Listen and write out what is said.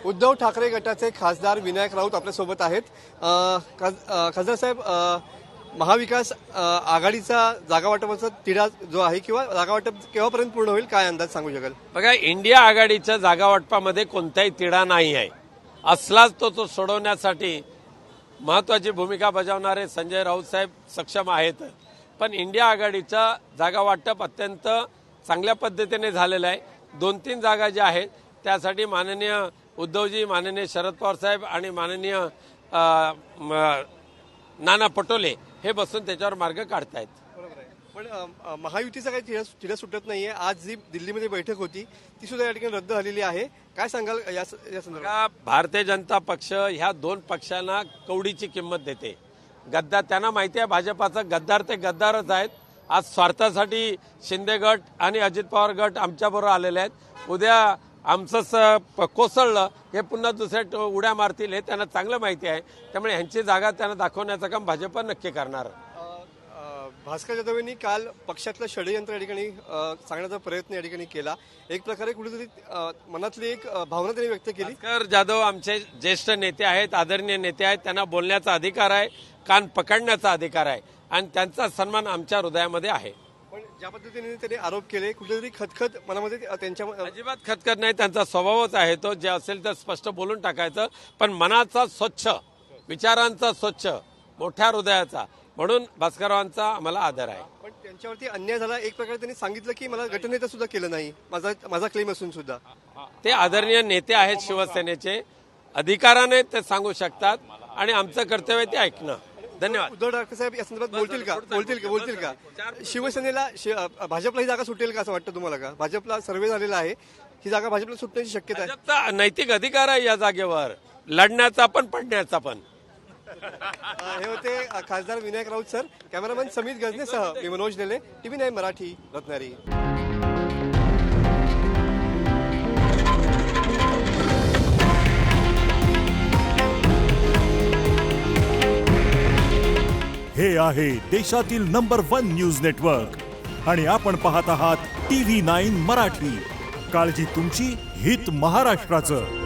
उद्धव ठाकरे गटाचे खासदार विनायक राऊत आपल्यासोबत आहेत। खासदार साहेब, महाविकास आघाडीचा जागा वाटपाचा तिढा जो आहे किंवा जागा वाटप केव्हापर्यंत पूर्ण होईल, काय अंदाज सांगू शकाल? बघा, इंडिया आघाडीच्या जागा वाटपामध्ये कोणताही तिढा नाही आहे। असलाच तो सोडवण्यासाठी महत्वाची भूमिका बजावणारे संजय राऊत साहेब सक्षम आहेत। पण इंडिया आघाडीचा जागा वाटप अत्यंत चांगल्या पद्धतीने झालेलं आहे। 2-3 जागा ज्या आहेत त्यासाठी माननीय उद्धवजी, माननीय शरद पवार साहेब आणि माननीय नाना पटोले हे बसून त्याच्यावर मार्ग काढतायत। पण महायुतीचा काही तिढा सुटत नाहीये। आज जी दिल्लीमध्ये बैठक होती ती सुद्धा या ठिकाणी रद्द झालेली आहे, काय सांगाल या संदर्भात? भारतीय जनता पक्ष ह्या 2 पक्षांना कवडीची किंमत देते। गद्दार त्यांना माहिती आहे, भाजपाचा गद्दार ते गद्दारच आहेत। आज स्वार्थासाठी शिंदे गट आणि अजित पवार गट आमच्याबरोबर आलेले आहेत। उद्या आमचं कोसळलं हे पुन्हा दुसऱ्या उड्या मारतील हे त्यांना चांगलं माहिती आहे। त्यामुळे ह्यांची जागा त्यांना दाखवण्याचं काम भाजप नक्की करणार। भास्कर जाधव यांनी काल पक्षातलं षडयंत्र या ठिकाणी सांगण्याचा प्रयत्न या ठिकाणी केला। एक प्रकारे कुठेतरी मनातली एक भावना त्यांनी व्यक्त केली। भास्कर जाधव आमचे ज्येष्ठ नेते आहेत, आदरणीय नेते आहेत। त्यांना बोलण्याचा अधिकार आहे, कान पकडण्याचा अधिकार आहे आणि त्यांचा सन्मान आमच्या हृदयामध्ये आहे। पण ज्या पद्धतीने त्यांनी आरोप केले, कुठेतरी खतखत मनामध्ये त्यांच्या अजिबात खतखत नाही। त्यांचा स्वभावच आहे तो, जे असेल तर स्पष्ट बोलून टाकायचं। पण मनाचा स्वच्छ, विचारांचा स्वच्छ, मोठ्या हृदयाचा, म्हणून भास्कररावांचा आम्हाला आदर आहे। पण त्यांच्यावरती अन्याय झाला एक प्रकारे त्यांनी सांगितलं की मला गटनेता सुद्धा केलं नाही, माझा क्लेम असून सुद्धा। ते आदरणीय नेते आहेत शिवसेनेचे, अधिकाराने ते सांगू शकतात आणि आमचं कर्तव्य ते ऐकणं। धन्यवाद। उद्धव ठाकरे साहेब या संदर्भात बोलतील का? शिवसेनेला भाजपला ही जागा सुटेल का असं वाटतं तुम्हाला? का भाजपला सर्वे झालेला आहे, ही जागा भाजपला सुटण्याची शक्यता आहे? भाजपचा नैतिक अधिकार आहे या जागेवर लढण्याचा पण पडण्याचा पण। हे होते खासदार विनायक राऊत सर। कॅमेरामॅन समीत गजनेसह मी मनोज नेले, TV9 मराठी, रत्नागिरी। हे आहे देशातील नंबर 1 न्यूज नेटवर्क आणि आपण पाहत आहात TV9 मराठी। काळजी तुमची, हित महाराष्ट्राचं।